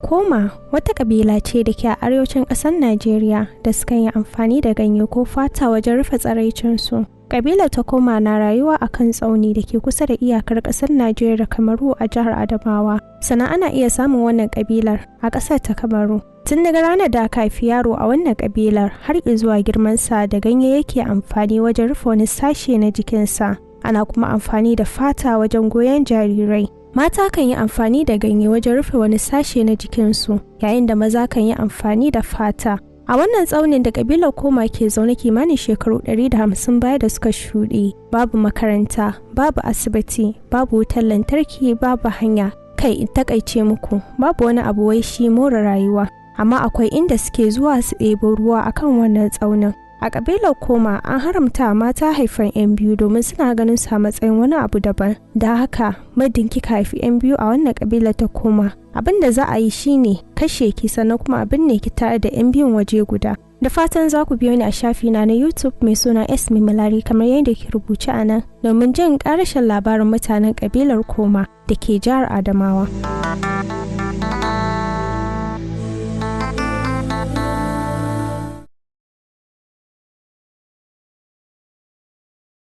Koma wata kabila ce da ke a arewacin ƙasar Najeriya da suka yi amfani da ganye ko fata wajen rufe tsiraicinsu. Kabilar ta Koma na rayuwa a kan tsauni da ke kusa da iyakar ƙasar Najeriya da Kamaru a jihar Adamawa. Sannan ana iya samun wannan kabilar a ƙasar ta Kamaru. Tun daga ranar da aka haifi yaro a wannan kabilar har zuwa girmansa da ganye yake amfani wajen rufe wani sashe na jikinsa. Ana kuma amfani da fata wajen goyon jarirai. Mata kan yi amfani da ganye wajen rufe wani sashe na jikinsu, yayin da maza kan yi amfani da fata. A wannan tsaunin da kabilar Koma ke zaune kimanin shekaru 150 baya da suka shuɗe, babu makaranta, babu asibiti, babu wutar lantarki, babu hanya. Kai in takaice muku, babu wani abu wai shi more rayuwa, amma akwai inda suke zuwa su ɗebo ruwa akan wannan tsaunin. A kabilar Koma an haramta mata haifan 'yan biyu domin suna ganin su a matsayin wani abu daban. Da haka, muddin kika haifi 'yan biyu a wannan kabilar ta Koma, abin da za a yi shine kashe ki sannan kuma abin ne ki tare da 'yan biyun waje guda. Da fatan za ku biyo ni a shafina na YouTube mai suna Esme Malari kamar yadda ke rubuce a nan domin jin ƙarashin labarin mutanen kabilar Koma da ke jihar Adamawa.